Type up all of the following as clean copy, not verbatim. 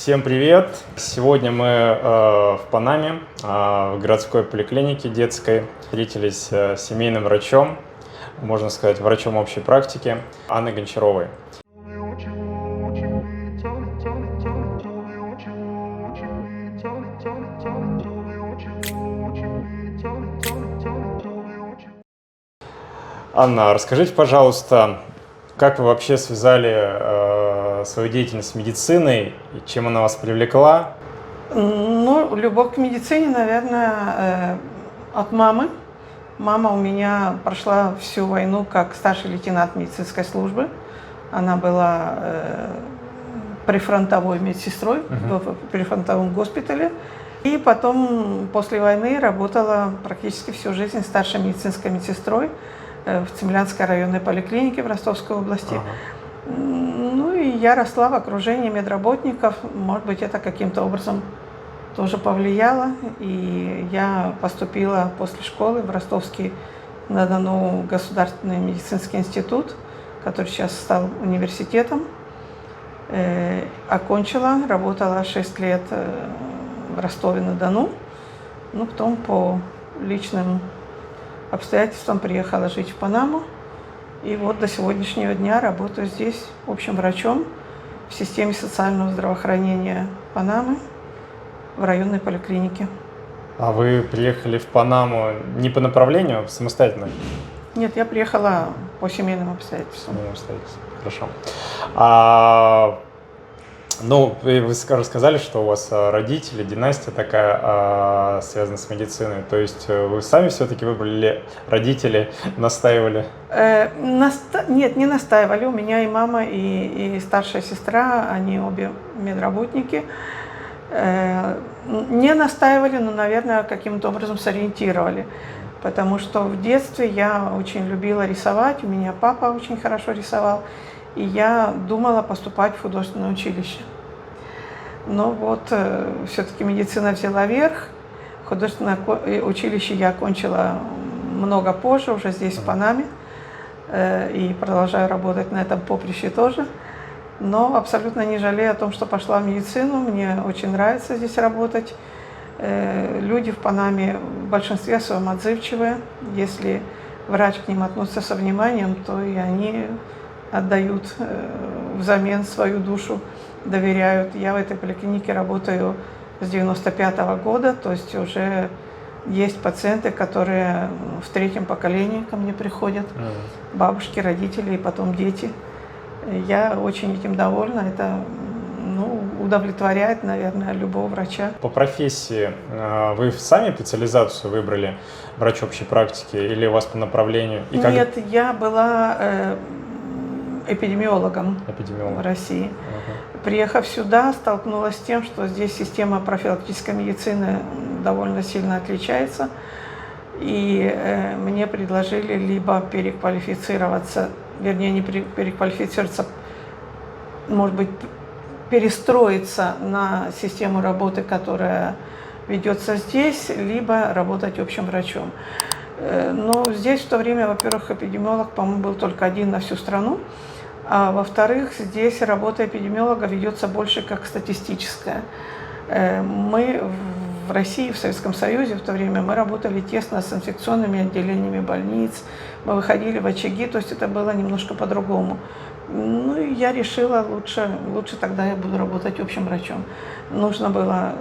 Всем привет! Сегодня мы в Панаме, в городской поликлинике детской. Встретились с семейным врачом, можно сказать, врачом общей практики Анной Гончаровой. Анна, расскажите, пожалуйста, как вы вообще связали свою деятельность с медициной и чем она вас привлекла? Ну, любовь к медицине, наверное, от мамы. Мама у меня прошла всю войну как старший лейтенант медицинской службы. Она была прифронтовой медсестрой в прифронтовом госпитале. И потом, после войны, работала практически всю жизнь старшей медицинской медсестрой в Цимлянской районной поликлинике в Ростовской области. Ну и я росла в окружении медработников. Может быть, это каким-то образом тоже повлияло. И я поступила после школы в Ростовский-на-Дону государственный медицинский институт, который сейчас стал университетом. Окончила, работала 6 лет в Ростове-на-Дону. Ну, потом по личным обстоятельствам приехала жить в Панаму. И вот до сегодняшнего дня работаю здесь общим врачом в системе социального здравоохранения Панамы в районной поликлинике. А вы приехали в Панаму не по направлению, а самостоятельно? Нет, я приехала по семейным обстоятельствам. Хорошо. Ну, вы рассказали, что у вас родители, династия такая связана с медициной. То есть вы сами все-таки выбрали, родители настаивали? Нет, не настаивали. У меня и мама, и старшая сестра, они обе медработники. Не настаивали, но, наверное, каким-то образом сориентировали. Потому что в детстве я очень любила рисовать, у меня папа очень хорошо рисовал. И я думала поступать в художественное училище. Но вот все-таки медицина взяла верх. Художественное училище я окончила много позже, уже здесь, в Панаме. И продолжаю работать на этом поприще тоже. Но абсолютно не жалею о том, что пошла в медицину. Мне очень нравится здесь работать. Люди в Панаме в большинстве своем отзывчивые. Если врач к ним относится со вниманием, то и они отдают взамен свою душу, доверяют. Я в этой поликлинике работаю с 95-го года, то есть уже есть пациенты, которые в 3-м поколении ко мне приходят, бабушки, родители и потом дети. Я очень этим довольна, это удовлетворяет, наверное, любого врача. По профессии вы сами специализацию выбрали, врач общей практики, или у вас по направлению? Нет, я была эпидемиологом в России. Приехав сюда, столкнулась с тем, что здесь система профилактической медицины довольно сильно отличается. И мне предложили либо переквалифицироваться, вернее, не переквалифицироваться, может быть, перестроиться на систему работы, которая ведется здесь, либо работать общим врачом. Но здесь в то время, во-первых, эпидемиолог, по-моему, был только один на всю страну. А во-вторых, здесь работа эпидемиолога ведется больше как статистическая. Мы в России, в Советском Союзе в то время, мы работали тесно с инфекционными отделениями больниц, мы выходили в очаги, то есть это было немножко по-другому. Ну и я решила, лучше тогда я буду работать общим врачом. Нужно было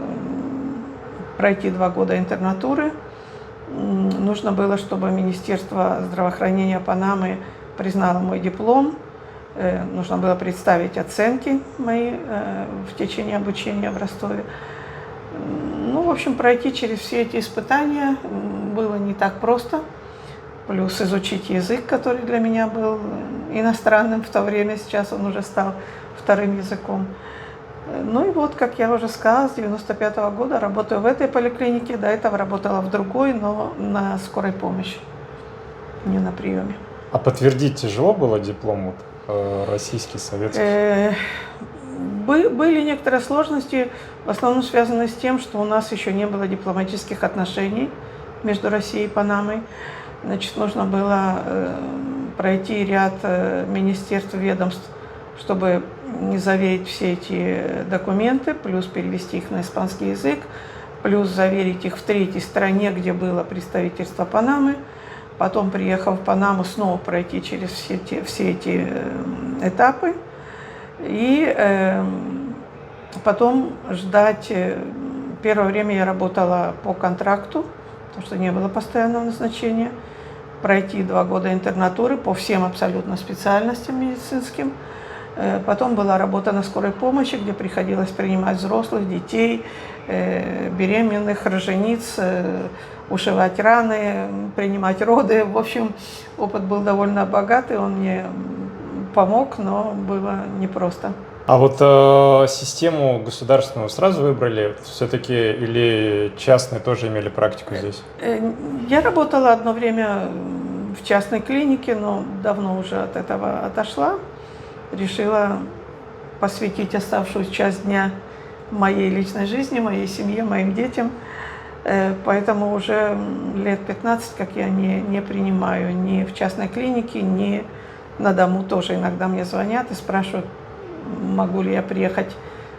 пройти 2 года интернатуры, нужно было, чтобы Министерство здравоохранения Панамы признало мой диплом. Нужно было представить оценки мои в течение обучения в Ростове. Ну, в общем, пройти через все эти испытания было не так просто. Плюс изучить язык, который для меня был иностранным в то время, сейчас он уже стал 2-м языком. Ну и вот, как я уже сказала, с 95-го года работаю в этой поликлинике. До этого работала в другой, но на скорой помощи, не на приеме. А подтвердить тяжело было диплом российский, советский? Были некоторые сложности, в основном связанные с тем, что у нас еще не было дипломатических отношений между Россией и Панамой. Значит, нужно было пройти ряд министерств, ведомств, чтобы заверить все эти документы, плюс перевести их на испанский язык, плюс заверить их в третьей стране, где было представительство Панамы. Потом, приехав в Панаму, снова пройти через все эти этапы. И потом ждать. Первое время я работала по контракту, потому что не было постоянного назначения. Пройти 2 года интернатуры по всем абсолютно специальностям медицинским. Потом была работа на скорой помощи, где приходилось принимать взрослых, детей, беременных, рожениц, ушивать раны, принимать роды. В общем, опыт был довольно богатый, он мне помог, но было непросто. А вот систему государственную сразу выбрали все-таки или частные тоже имели практику здесь? Я работала одно время в частной клинике, но давно уже от этого отошла. Решила посвятить оставшуюся часть дня моей личной жизни, моей семье, моим детям. Поэтому уже лет 15, как я не принимаю ни в частной клинике, ни на дому. Тоже иногда мне звонят и спрашивают, могу ли я приехать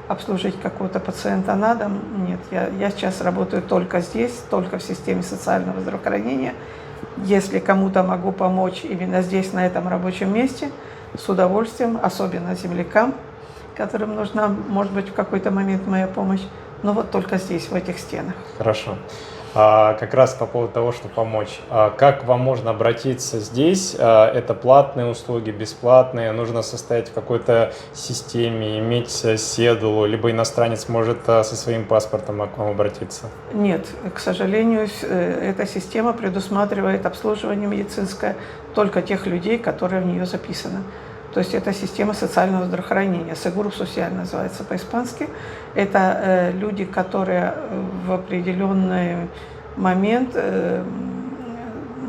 обслужить какого-то пациента на дом. Нет, я сейчас работаю только здесь, только в системе социального здравоохранения. Если кому-то могу помочь именно здесь, на этом рабочем месте, с удовольствием, особенно землякам, которым нужна, может быть, в какой-то момент моя помощь, но вот только здесь, в этих стенах. Хорошо. Как раз по поводу того, что помочь. Как вам можно обратиться здесь? Это платные услуги, бесплатные? Нужно состоять в какой-то системе, иметь седулу, либо иностранец может со своим паспортом к вам обратиться? Нет, к сожалению, эта система предусматривает обслуживание медицинское только тех людей, которые в нее записаны. То есть это система социального здравоохранения, Seguro Social называется по-испански. Это люди, которые в определенный момент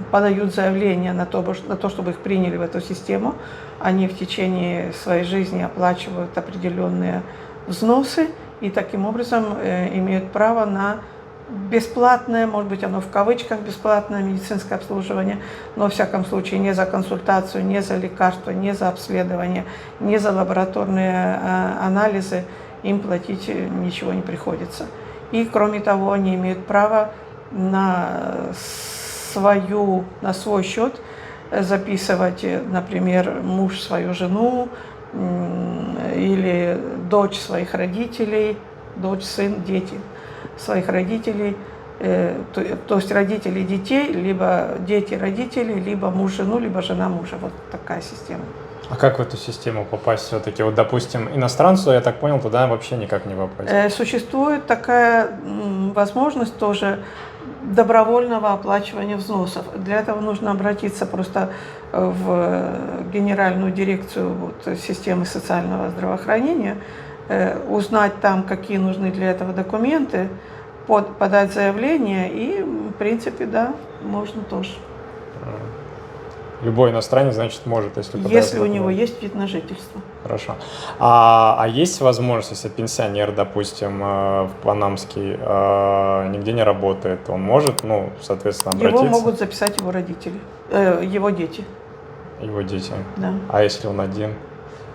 подают заявление на то, чтобы их приняли в эту систему. Они в течение своей жизни оплачивают определенные взносы и таким образом имеют право на бесплатное, может быть, оно в кавычках бесплатное медицинское обслуживание, но, во всяком случае, не за консультацию, не за лекарства, не за обследование, не за лабораторные анализы им платить ничего не приходится. И, кроме того, они имеют право на свой счет записывать, например, муж свою жену или дочь своих родителей, дочь, сын, дети своих родителей, то есть родители детей, либо дети родителей, либо муж жену, либо жена мужа. Вот такая система. А как в эту систему попасть все-таки? Вот, допустим, иностранцу, я так понял, туда вообще никак не попасть. Существует такая возможность тоже добровольного оплачивания взносов. Для этого нужно обратиться просто в Генеральную дирекцию системы социального здравоохранения, узнать там, какие нужны для этого документы, подать заявление, и, в принципе, да, можно тоже. Любой иностранец, значит, может, если у него есть вид на жительство. Хорошо. А есть возможность, если пенсионер, допустим, в Панамский нигде не работает, он может, соответственно, обратиться? Его могут записать его родители, его дети. Его дети? Да. А если он один?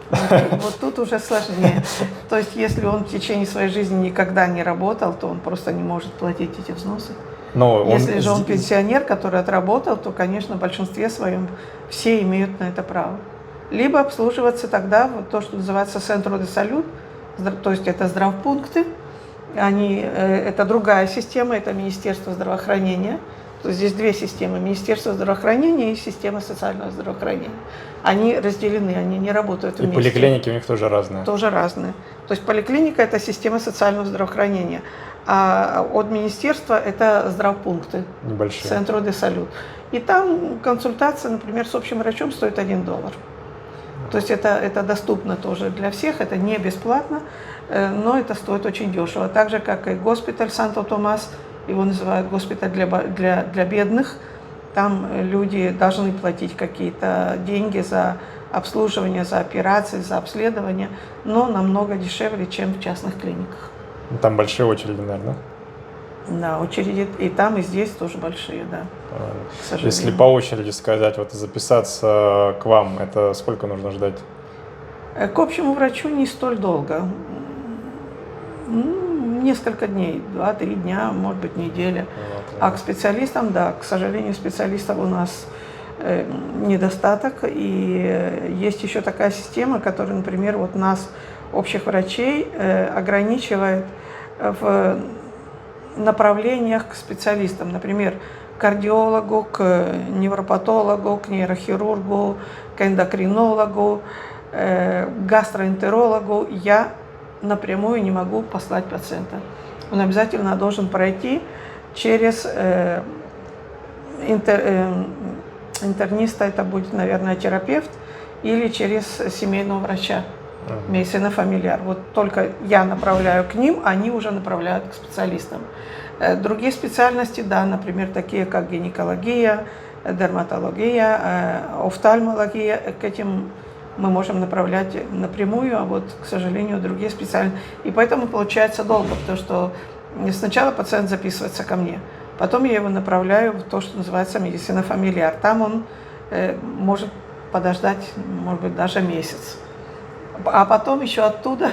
Вот тут уже сложнее. То есть, если он в течение своей жизни никогда не работал, то он просто не может платить эти взносы. Если же он пенсионер, который отработал, то, конечно, в большинстве своем все имеют на это право. Либо обслуживаться тогда, вот то, что называется Centro de Salud, то есть это здравпункты, это другая система, это Министерство здравоохранения. То есть здесь две системы: Министерство здравоохранения и система социального здравоохранения. Они разделены, они не работают вместе. И поликлиники у них тоже разные? Тоже разные. То есть поликлиника – это система социального здравоохранения, а от министерства это здравпункты. Небольшие. Centro de Salud. И там консультация, например, с общим врачом стоит $1. То есть это доступно тоже для всех, это не бесплатно, но это стоит очень дешево. Так же, как и госпиталь Санто-Томас, его называют госпиталь для бедных. Там люди должны платить какие-то деньги за обслуживание, за операции, за обследование, но намного дешевле, чем в частных клиниках. Там большие очереди, наверное? Да, очереди и там, и здесь тоже большие, да. Если по очереди сказать, вот записаться к вам, это сколько нужно ждать? К общему врачу не столь долго. Несколько дней, 2-3 дня, может быть, неделя. А к специалистам, да, к сожалению, специалистов у нас недостаток. И есть еще такая система, которая, например, вот нас, общих врачей, ограничивает в направлениях к специалистам. Например, к кардиологу, к невропатологу, к нейрохирургу, к эндокринологу, к гастроэнтерологу я напрямую не могу послать пациента. Он обязательно должен пройти через интерниста, это будет, наверное, терапевт, или через семейного врача, медицина фамильяр. Вот только я направляю к ним, они уже направляют к специалистам. Другие специальности, да, например, такие как гинекология, дерматология, офтальмология, к этим мы можем направлять напрямую, а вот, к сожалению, другие специальности. И поэтому получается долго, потому что сначала пациент записывается ко мне, потом я его направляю в то, что называется медицина фамильяр. Там он может подождать, может быть, даже месяц. А потом еще оттуда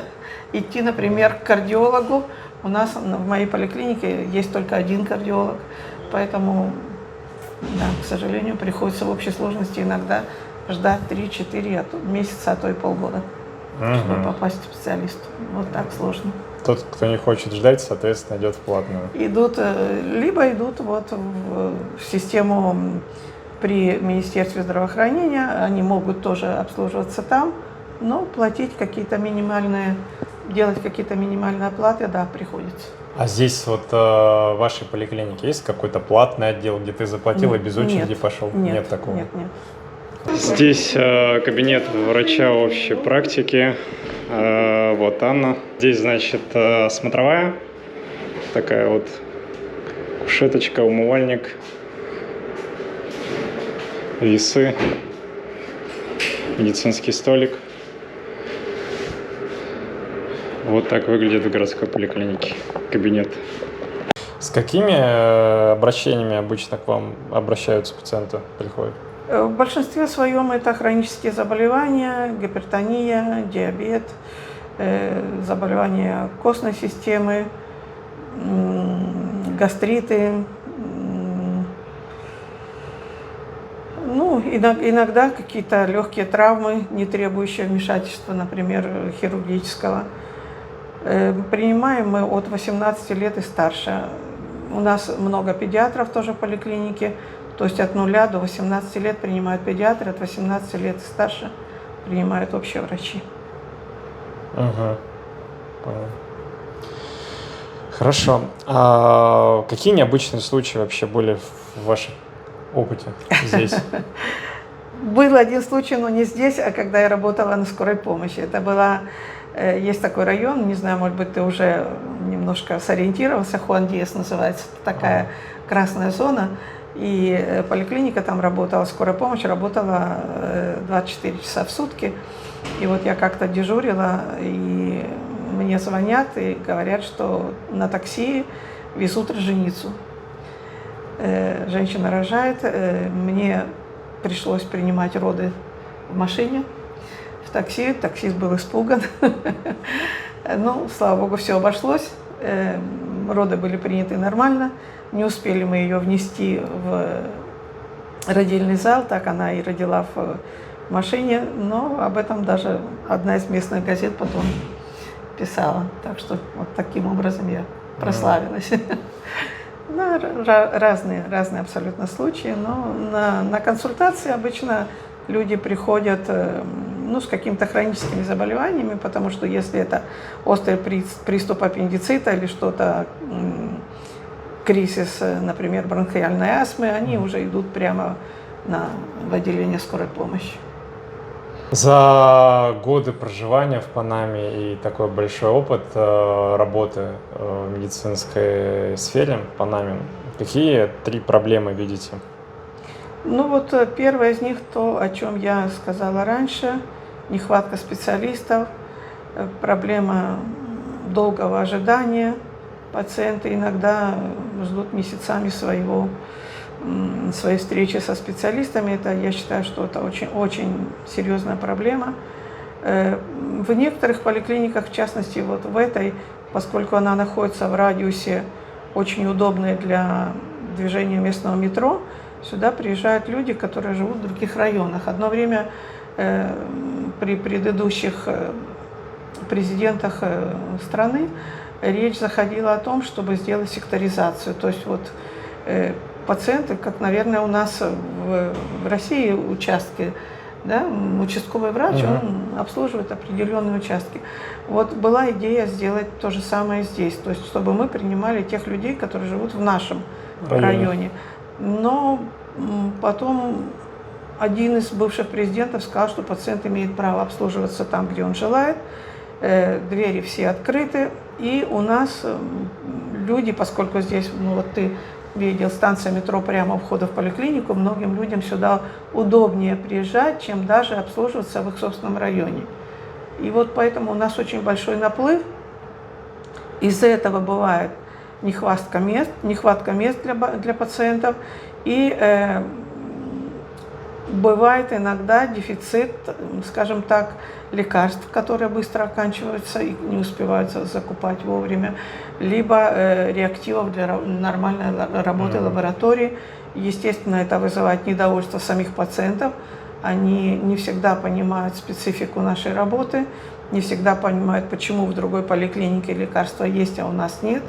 идти, например, к кардиологу. У нас в моей поликлинике есть только один кардиолог, поэтому, да, к сожалению, приходится в общей сложности иногда ждать 3-4 месяца, а то и полгода, чтобы попасть к специалисту. Вот так сложно. Тот, кто не хочет ждать, соответственно, идет в платную. Либо идут вот в систему при Министерстве здравоохранения, они могут тоже обслуживаться там, но платить какие-то минимальные, делать какие-то минимальные оплаты, да, приходится. А здесь вот в вашей поликлинике есть какой-то платный отдел, где ты заплатил и без очереди пошел? Нет такого? Нет. Здесь кабинет врача общей практики. Вот Анна. Здесь, значит, смотровая. Такая вот кушеточка, умывальник, весы, медицинский столик. Вот так выглядит в городской поликлинике кабинет. С какими обращениями обычно к вам обращаются пациенты, приходят? В большинстве своем это хронические заболевания, гипертония, диабет, заболевания костной системы, гастриты. Ну, иногда какие-то легкие травмы, не требующие вмешательства, например, хирургического. Принимаем мы от 18 лет и старше. У нас много педиатров тоже в поликлинике, то есть от 0 до 18 лет принимают педиатры, от 18 лет и старше принимают общие врачи. Ага, понял. Хорошо. А какие необычные случаи вообще были в вашем опыте здесь? Был один случай, но не здесь, а когда я работала на скорой помощи. Это была... Есть такой район, не знаю, может быть, ты уже немножко сориентировался, Хуан-Диес называется, такая красная зона, и поликлиника там работала, скорая помощь работала 24 часа в сутки, и вот я как-то дежурила, и мне звонят и говорят, что на такси везут роженицу. Женщина рожает, мне пришлось принимать роды в машине. Такси, таксист был испуган. Ну, слава богу, все обошлось. Роды были приняты нормально. Не успели мы ее внести в родильный зал, так она и родила в машине. Но об этом даже одна из местных газет потом писала. Так что вот таким образом я прославилась. Ну, разные абсолютно случаи. Но на консультации обычно люди приходят с какими-то хроническими заболеваниями, потому что если это острый приступ аппендицита или что-то, кризис, например, бронхиальной астмы, они уже идут прямо в отделение скорой помощи. За годы проживания в Панаме и такой большой опыт работы в медицинской сфере в Панаме, какие 3 проблемы видите? Ну вот первое из них, то, о чем я сказала раньше, нехватка специалистов, проблема долгого ожидания. Пациенты иногда ждут месяцами своей встречи со специалистами. Это, я считаю, что это очень серьезная проблема. В некоторых поликлиниках, в частности, вот в этой, поскольку она находится в радиусе очень удобной для движения местного метро, сюда приезжают люди, которые живут в других районах. Одно время при предыдущих президентах страны речь заходила о том, чтобы сделать секторизацию. То есть вот пациенты, как, наверное, у нас в России участки, да, участковый врач, он обслуживает определенные участки. Вот была идея сделать то же самое здесь, то есть чтобы мы принимали тех людей, которые живут в нашем районе. Но потом один из бывших президентов сказал, что пациент имеет право обслуживаться там, где он желает, двери все открыты, и у нас люди, поскольку здесь, ну вот ты видел, станция метро прямо у входа в поликлинику, многим людям сюда удобнее приезжать, чем даже обслуживаться в их собственном районе. И вот поэтому у нас очень большой наплыв. Из-за этого бывает нехватка мест для пациентов, и бывает иногда дефицит, скажем так, лекарств, которые быстро оканчиваются и не успевают закупать вовремя, либо реактивов для нормальной работы лаборатории. Естественно, это вызывает недовольство самих пациентов. Они не всегда понимают специфику нашей работы, не всегда понимают, почему в другой поликлинике лекарства есть, а у нас нет.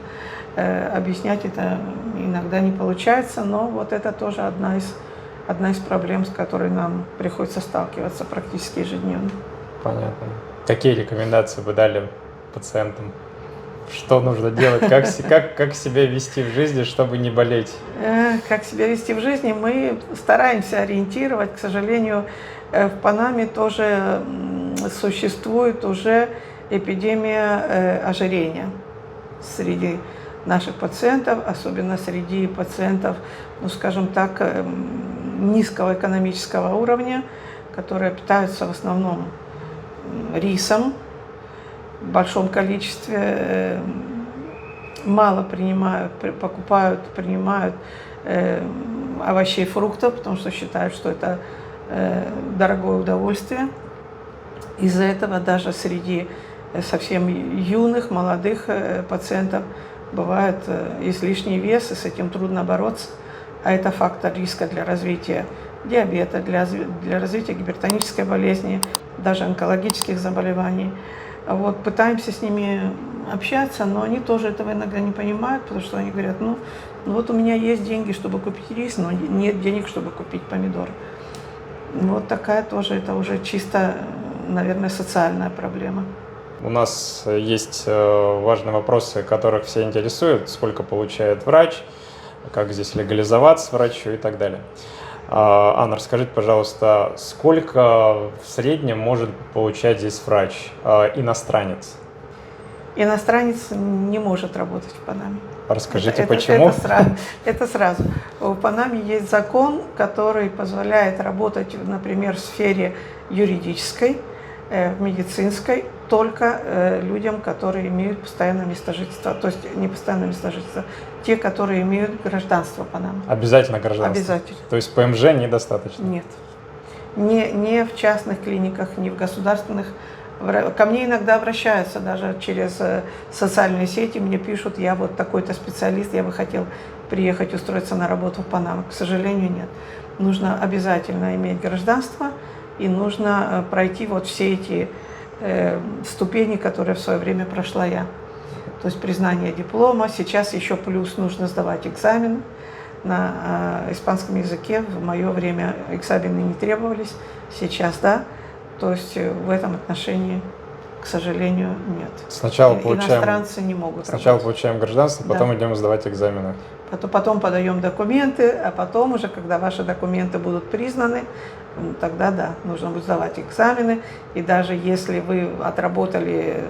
Объяснять это иногда не получается, но вот это тоже одна из проблем, с которой нам приходится сталкиваться практически ежедневно. Понятно. Какие рекомендации вы дали пациентам? Что нужно делать? Как себя вести в жизни, чтобы не болеть? Как себя вести в жизни? Мы стараемся ориентировать. К сожалению, в Панаме тоже существует уже эпидемия ожирения среди наших пациентов, особенно среди пациентов, ну, скажем так, низкого экономического уровня, которые питаются в основном рисом в большом количестве, мало принимают овощей и фруктов, потому что считают, что это дорогое удовольствие. Из-за этого даже среди совсем юных, молодых пациентов бывает излишний вес, и с этим трудно бороться. А это фактор риска для развития диабета, для развития гипертонической болезни, даже онкологических заболеваний. Вот, пытаемся с ними общаться, но они тоже этого иногда не понимают, потому что они говорят, ну вот у меня есть деньги, чтобы купить рис, но нет денег, чтобы купить помидоры. Вот такая тоже, это уже чисто, наверное, социальная проблема. У нас есть важные вопросы, которых все интересуют. Сколько получает врач, как здесь легализоваться врачу и так далее. Анна, расскажите, пожалуйста, сколько в среднем может получать здесь врач, иностранец? Иностранец не может работать в Панаме. Расскажите, почему? Это сразу. В Панаме есть закон, который позволяет работать, например, в сфере юридической, в медицинской, только людям, которые имеют постоянное место жительства, то есть не постоянное место жительства, те, которые имеют гражданство Панамы. Обязательно гражданство? Обязательно. То есть ПМЖ недостаточно? Нет. Не в частных клиниках, не в государственных. Ко мне иногда обращаются даже через социальные сети, мне пишут, я вот такой-то специалист, я бы хотел приехать устроиться на работу в Панаму. К сожалению, нет. Нужно обязательно иметь гражданство, и нужно пройти вот все эти ступени, которые в свое время прошла я. То есть признание диплома, сейчас еще плюс нужно сдавать экзамен на испанском языке. В мое время экзамены не требовались, сейчас да. То есть в этом отношении, к сожалению, нет. Сначала иностранцы не могут Сначала работать. Получаем гражданство, потом Да. идем сдавать экзамены. Потом подаем документы, а потом уже, когда ваши документы будут признаны, тогда да, нужно будет сдавать экзамены. И даже если вы отработали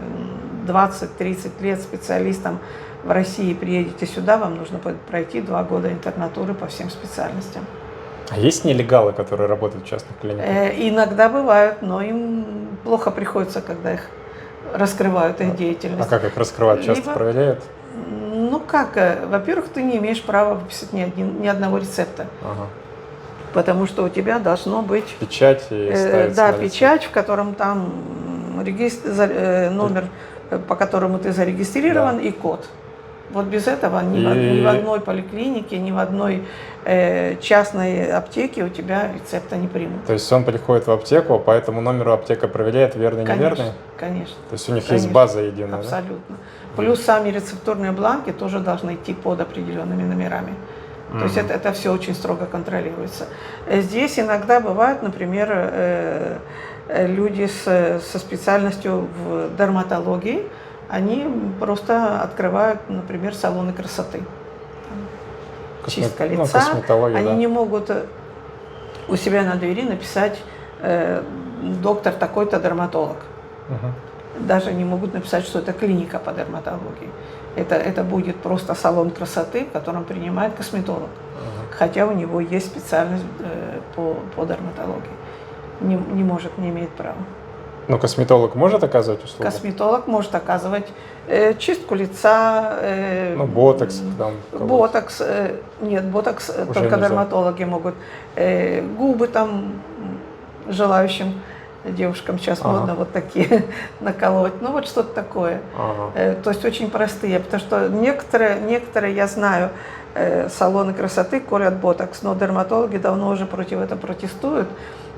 20-30 лет специалистом в России и приедете сюда, вам нужно будет пройти 2 года интернатуры по всем специальностям. А есть нелегалы, которые работают в частных клиниках? Иногда бывают, но им плохо приходится, когда их раскрывают, их деятельность. А как их раскрывать? Часто проверяют? Ну как, во-первых, ты не имеешь права выписать ни одного рецепта. Ага. Потому что у тебя должно быть печать и ставится да, на лицо. печать, в котором там номер, по которому ты зарегистрирован, и код. Вот без этого ни в одной поликлинике, ни в одной частной аптеке у тебя рецепта не примут. То есть он приходит в аптеку, по этому номеру аптека проверяет, верный, неверный? Конечно. То есть у них есть база единая, абсолютно. Да? Плюс сами рецептурные бланки тоже должны идти под определенными номерами. То есть это все очень строго контролируется. Здесь иногда бывают, например, люди со специальностью в дерматологии, они просто открывают, например, салоны красоты. Чистка лица. Они не могут у себя на двери написать доктор такой-то дерматолог. Даже не могут написать, что это клиника по дерматологии. Это будет просто салон красоты, в котором принимает косметолог. Хотя у него есть специальность по дерматологии. Не может, не имеет права. Но косметолог может оказывать услуги? Косметолог может оказывать чистку лица. Ботокс. Ботокс. Нет, ботокс уже только нельзя. Дерматологи могут. Губы там желающим девушкам сейчас модно вот такие наколоть. Ну вот что-то такое. То есть очень простые. Потому что некоторые я знаю, салоны красоты колят ботокс, но дерматологи давно уже против этого протестуют.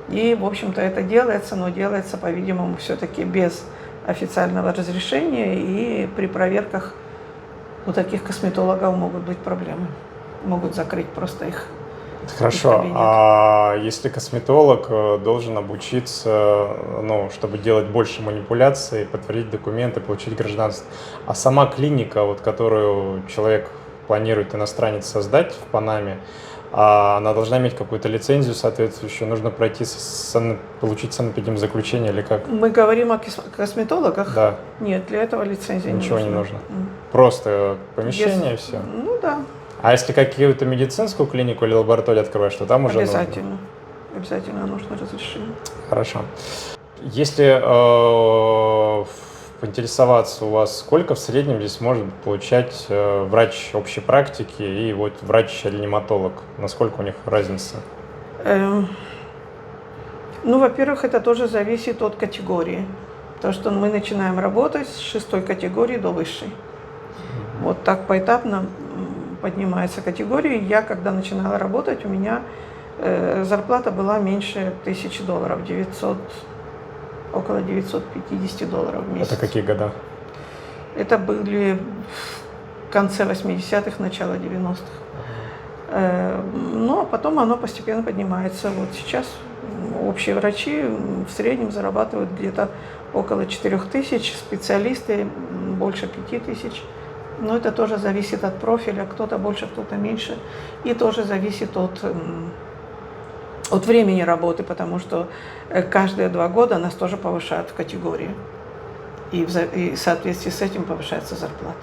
И, в общем-то, это делается, но делается, по-видимому, все-таки без официального разрешения. И при проверках у таких косметологов могут быть проблемы. Могут закрыть просто их. Хорошо. А если косметолог должен обучиться, чтобы делать больше манипуляций, подтвердить документы, получить гражданство, а сама клиника, вот, которую человек планирует, иностранец, создать в Панаме, она должна иметь какую-то лицензию соответствующую, нужно пройти, получить санэпидемзаключение или как? Мы говорим о косметологах? Да. Нет, для этого лицензии ничего не нужно. Просто помещение и все? Ну да. А если какую-то медицинскую клинику или лабораторию открываешь, то там уже обязательно. нужно? Обязательно нужно разрешение. Хорошо. Если поинтересоваться у вас, сколько в среднем здесь может получать врач общей практики и вот врач-реаниматолог? Насколько у них разница? Во-первых, это тоже зависит от категории. Потому что мы начинаем работать с 6 категории до высшей. Вот так поэтапно поднимается категория. Я, когда начинала работать, у меня зарплата была меньше $1000, около $950 в месяц. Это какие года? Это были в конце 80-х, начало 90-х. А потом оно постепенно поднимается. Вот сейчас общие врачи в среднем зарабатывают где-то около 4000, специалисты больше 5000. Но это тоже зависит от профиля, кто-то больше, кто-то меньше. И тоже зависит от времени работы, потому что каждые 2 года нас тоже повышают в категории. И в соответствии с этим повышается зарплата.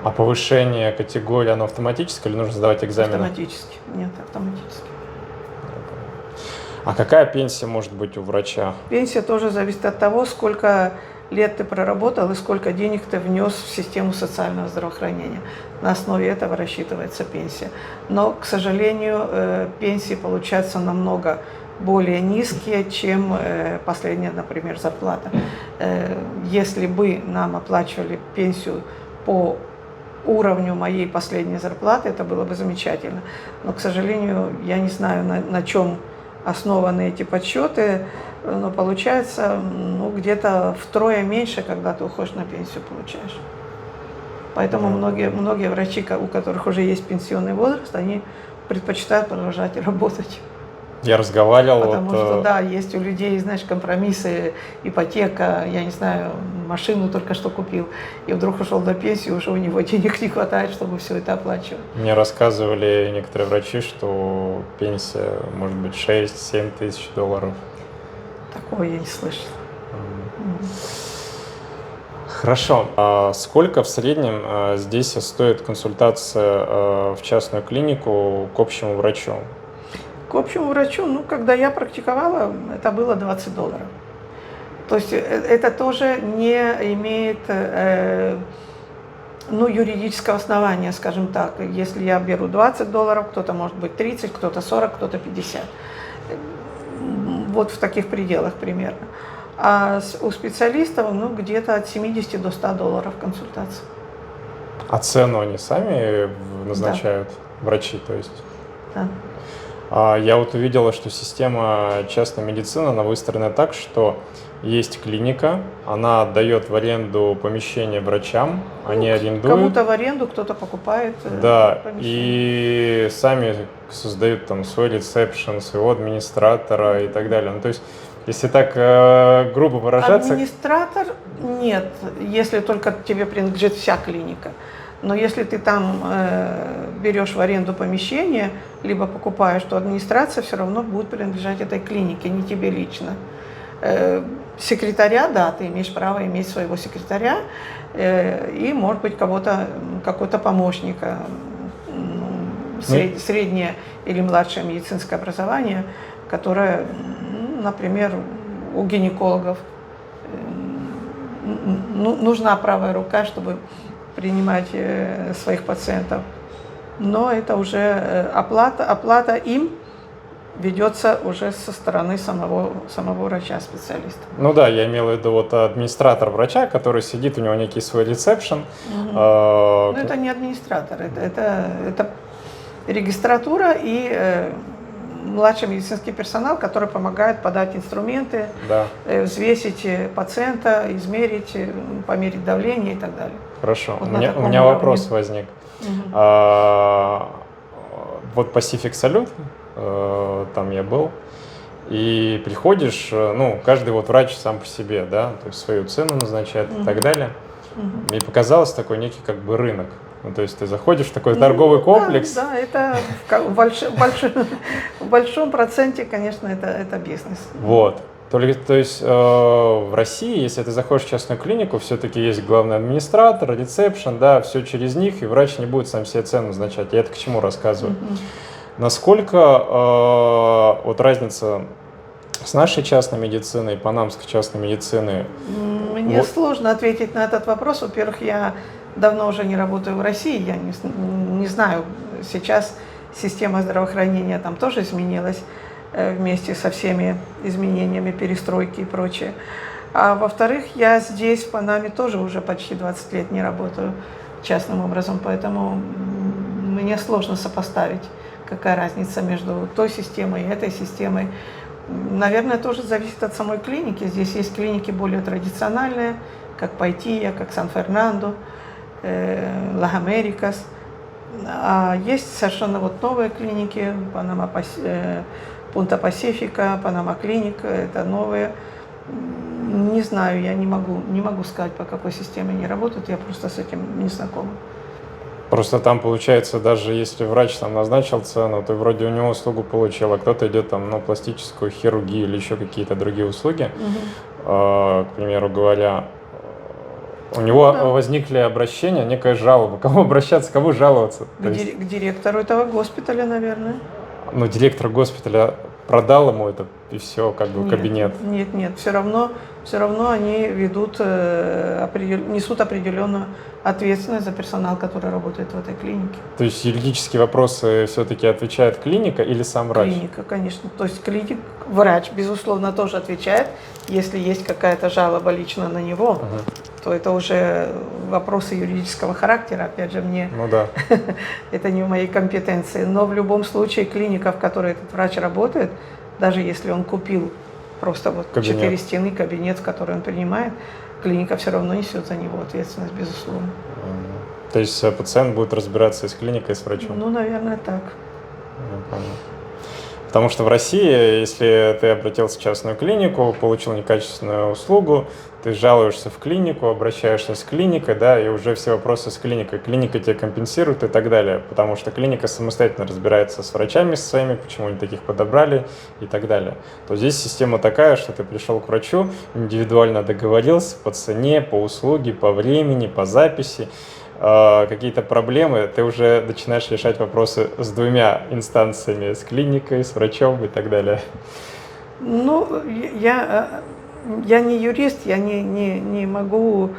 А повышение категории, оно автоматическое или нужно сдавать экзамены? Автоматически. Нет, автоматически. А какая пенсия может быть у врача? Пенсия тоже зависит от того, сколько лет ты проработал и сколько денег ты внес в систему социального здравоохранения. На основе этого рассчитывается пенсия. Но, к сожалению, пенсии получаются намного более низкие, чем последняя, например, зарплата. Если бы нам оплачивали пенсию по уровню моей последней зарплаты, это было бы замечательно. Но, к сожалению, я не знаю, на чем основаны эти подсчеты, но получается где-то втрое меньше, когда ты уходишь на пенсию, получаешь. Поэтому многие врачи, у которых уже есть пенсионный возраст, они предпочитают продолжать работать. Я разговаривал. Потому что, да, есть у людей, знаешь, компромиссы, ипотека, я не знаю, машину только что купил, и вдруг ушел на пенсию, уже у него денег не хватает, чтобы все это оплачивать. Мне рассказывали некоторые врачи, что пенсия может быть 6-7 тысяч долларов. Такого я не слышала. Хорошо. А сколько в среднем здесь стоит консультация в частную клинику к общему врачу? К общему врачу, когда я практиковала, это было $20. То есть это тоже не имеет юридического основания, скажем так. Если я беру $20, кто-то может быть 30, кто-то 40, кто-то 50. Вот в таких пределах примерно. А у специалистов ну, где-то от 70 до 100 долларов консультация. А цену они сами назначают, врачи, то есть? Да. Я вот увидела, что система частной медицины, она выстроена так, что есть клиника, она отдает в аренду помещение врачам, они арендуют. Кому-то в аренду, кто-то покупает Да, помещение. и сами создают там свой ресепшн, своего администратора и так далее. Ну, то есть, если так грубо выражаться... Администратор нет, если только тебе принадлежит вся клиника. Но если ты там берешь в аренду помещение, либо покупаешь, то администрация все равно будет принадлежать этой клинике, не тебе лично. Секретаря, да, ты имеешь право иметь своего секретаря и, может быть, какого-то помощника, среднее или младшее медицинское образование, которое, например, у гинекологов нужна правая рука, чтобы принимать своих пациентов. Но это уже оплата им ведется уже со стороны самого врача-специалиста. Ну да, я имел в виду вот администратор врача, который сидит, у него некий свой ресепшн. Ну это не администратор, это регистратура и младший медицинский персонал, который помогает подать инструменты, да. Взвесить пациента, измерить, померить давление и так далее. Хорошо, Вот у меня вопрос возник. Вот Pacific Salute, там я был, и приходишь, ну, каждый вот врач сам по себе, да, то есть свою цену назначает и так далее. Мне показалось такой некий как бы рынок. Ну, то есть ты заходишь в такой торговый комплекс. Да, это в большом проценте, конечно, это бизнес. Вот. То есть в России, если ты заходишь в частную клинику, все-таки есть главный администратор, ресепшн, да, все через них, и врач не будет сам себе цену назначать. Я это к чему рассказываю? Насколько вот разница с нашей частной медициной, панамской частной медицины? Мне сложно ответить на этот вопрос. Во-первых, я давно уже не работаю в России, я не знаю, сейчас система здравоохранения там тоже изменилась вместе со всеми изменениями, перестройки и прочее. А во-вторых, я здесь, в Панаме, тоже уже почти 20 лет не работаю частным образом, поэтому мне сложно сопоставить, какая разница между той системой и этой системой. Наверное, тоже зависит от самой клиники. Здесь есть клиники более традициональные, как Пайтия, как Сан-Фернандо, Ла-Америкас. А есть совершенно вот новые клиники, Пунта Пасифика, Панама Клиник, это новые. Не знаю, я не могу сказать, по какой системе они работают, я просто с этим не знакома. Просто там получается, даже если врач там назначил цену, ты вроде у него услугу получил, а кто-то идет там на пластическую хирургию или еще какие-то другие услуги, к примеру говоря, у него возникли обращения, некая жалоба. Кому обращаться, кому жаловаться? К директору этого госпиталя, наверное. Ну, директор госпиталя продал ему это, и все, как бы кабинет. Нет, все равно они несут определенную ответственность за персонал, который работает в этой клинике. То есть юридические вопросы все-таки отвечает клиника или сам врач? Клиника, конечно. То есть врач, безусловно, тоже отвечает. Если есть какая-то жалоба лично на него, то это уже вопросы юридического характера. Опять же, это не в моей компетенции. Но в любом случае клиника, в которой этот врач работает, даже если он купил просто вот 4 стены, кабинет, в который он принимает, клиника все равно несет за него ответственность, безусловно. То есть пациент будет разбираться и с клиникой, и с врачом? Ну, наверное, так. Понятно. Потому что в России, если ты обратился в частную клинику, получил некачественную услугу, ты жалуешься в клинику, обращаешься с клиникой, да, и уже все вопросы с клиникой. Клиника тебе компенсирует и так далее, потому что клиника самостоятельно разбирается с врачами своими, почему они таких подобрали и так далее. То здесь система такая, что ты пришел к врачу, индивидуально договорился по цене, по услуге, по времени, по записи. Какие-то проблемы, ты уже начинаешь решать вопросы с 2 инстанциями, с клиникой, с врачом и так далее. Ну, я не юрист, я не могу,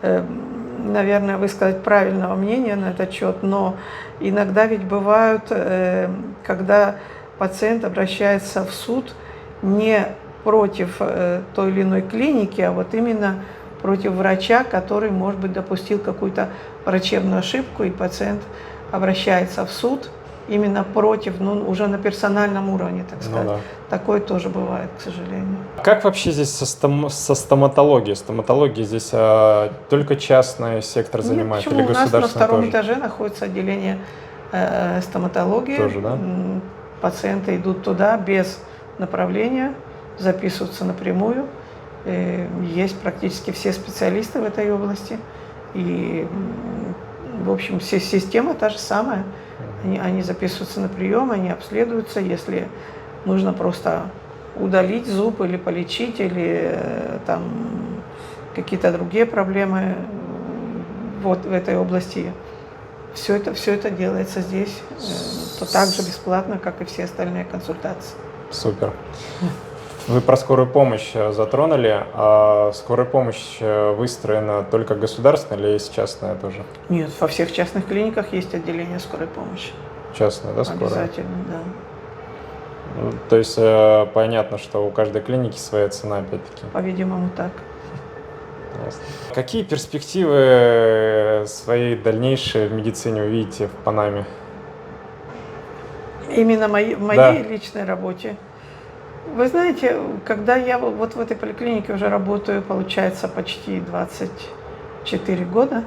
наверное, высказать правильного мнения на этот счет, но иногда ведь бывают, когда пациент обращается в суд не против той или иной клиники, а вот именно против врача, который, может быть, допустил какую-то врачебную ошибку, и пациент обращается в суд именно против, ну, уже на персональном уровне, так сказать. Ну, да. Такое тоже бывает, к сожалению. Как вообще здесь со стоматологией? Стоматология здесь только частный сектор занимает, почему? или У нас на государственный втором тоже? этаже находится отделение стоматологии. Тоже, да? Пациенты идут туда без направления, записываются напрямую. Есть практически все специалисты в этой области. И, в общем, система та же самая. Они записываются на прием, они обследуются. Если нужно просто удалить зуб или полечить, или там какие-то другие проблемы вот в этой области, все это делается здесь так же бесплатно, как и все остальные консультации. Супер. Вы про скорую помощь затронули. А скорая помощь выстроена только государственная или есть частная тоже? Нет, во всех частных клиниках есть отделение скорой помощи. Частная, да, скорая? Обязательно, да. Ну, то есть понятно, что у каждой клиники своя цена, опять-таки. По-видимому, так. Ясно. Какие перспективы своей дальнейшей в медицине вы видите в Панаме? Именно в моей личной работе. Вы знаете, когда я вот в этой поликлинике уже работаю, получается, почти 24 года,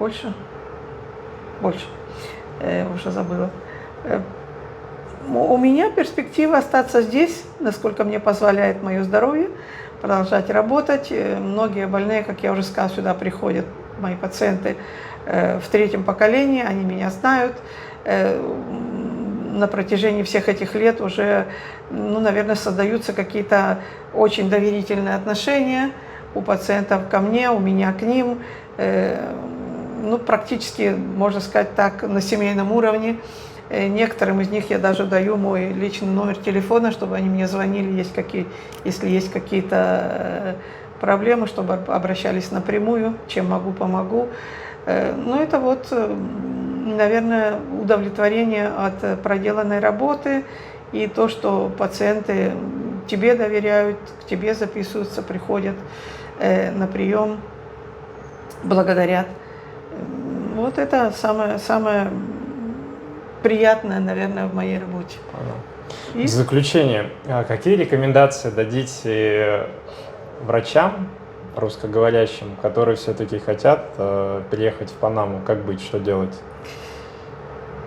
больше, уже забыла. У меня перспектива остаться здесь, насколько мне позволяет мое здоровье, продолжать работать. Многие больные, как я уже сказала, сюда приходят, мои пациенты в третьем поколении, они меня знают. На протяжении всех этих лет уже, ну, наверное, создаются какие-то очень доверительные отношения у пациентов ко мне, у меня к ним. Ну, практически, можно сказать так, на семейном уровне. Некоторым из них я даже даю мой личный номер телефона, чтобы они мне звонили, если есть какие-то проблемы, чтобы обращались напрямую, чем могу, помогу. Ну, это вот, наверное, удовлетворение от проделанной работы и то, что пациенты тебе доверяют, к тебе записываются, приходят на прием, благодарят. Вот это самое приятное, наверное, в моей работе. В заключение, какие рекомендации дадите врачам русскоговорящим, которые все-таки хотят переехать в Панаму? Как быть, что делать?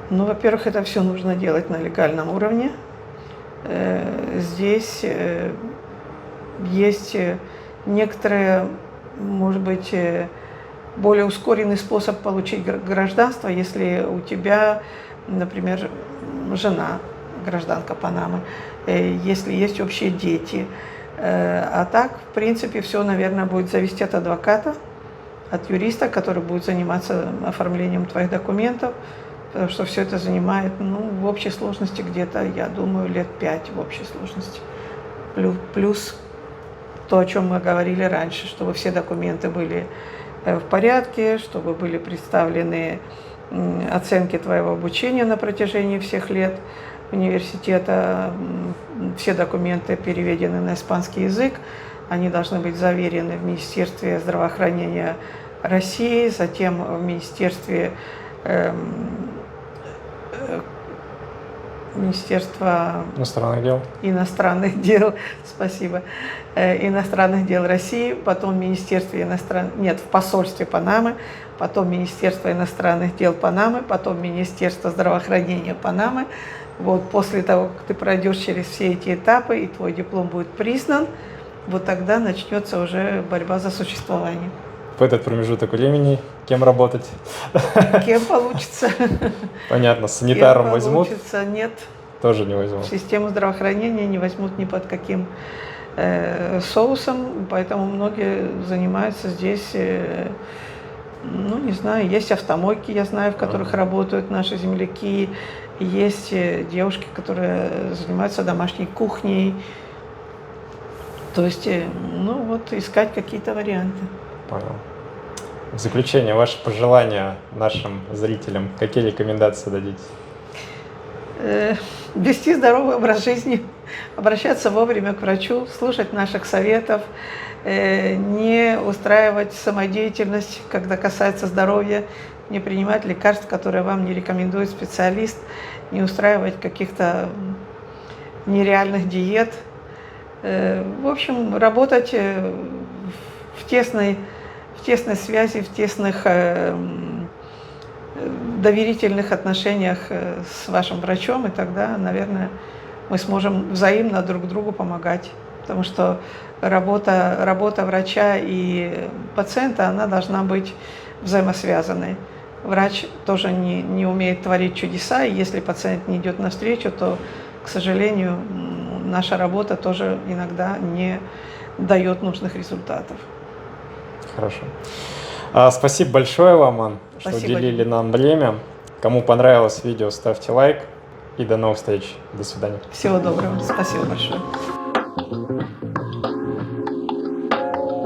Ну, во-первых, это все нужно делать на легальном уровне. Здесь есть некоторые, может быть, более ускоренный способ получить гражданство, если у тебя, например, жена гражданка Панамы, если есть общие дети. А так, в принципе, все, наверное, будет зависеть от адвоката, от юриста, который будет заниматься оформлением твоих документов, потому что все это занимает, ну, в общей сложности где-то, я думаю, лет 5 в общей сложности. Плюс то, о чем мы говорили раньше, чтобы все документы были в порядке, чтобы были представлены оценки твоего обучения на протяжении всех лет университета, все документы переведены на испанский язык, они должны быть заверены в Министерстве здравоохранения России, затем в Министерстве Министерства иностранных дел, спасибо, иностранных дел России, потом Министерстве в посольстве Панамы, потом Министерство иностранных дел Панамы, потом Министерство здравоохранения Панамы. Вот после того, как ты пройдешь через все эти этапы и твой диплом будет признан, вот тогда начнется уже борьба за существование. В этот промежуток времени кем работать? Кем получится. Понятно, санитаром возьмут? Нет. Тоже не возьмут. Систему здравоохранения не возьмут ни под каким соусом, поэтому многие занимаются здесь, ну, не знаю, есть автомойки, я знаю, в которых работают наши земляки, есть девушки, которые занимаются домашней кухней. То есть, ну, вот искать какие-то варианты. Понял. В заключение, ваши пожелания нашим зрителям, какие рекомендации дадите? Вести здоровый образ жизни, обращаться вовремя к врачу, слушать наших советов, не устраивать самодеятельность, когда касается здоровья, не принимать лекарств, которые вам не рекомендует специалист, не устраивать каких-то нереальных диет. В общем, работать в тесной связи, в тесных доверительных отношениях с вашим врачом, и тогда, наверное, мы сможем взаимно друг другу помогать. Потому что работа врача и пациента, она должна быть взаимосвязанной. Врач тоже не умеет творить чудеса, и если пациент не идет навстречу, то, к сожалению, наша работа тоже иногда не дает нужных результатов. Хорошо. Спасибо большое вам, Ан, что уделили нам время. Кому понравилось видео, ставьте лайк. И до новых встреч. До свидания. Всего доброго. Спасибо большое.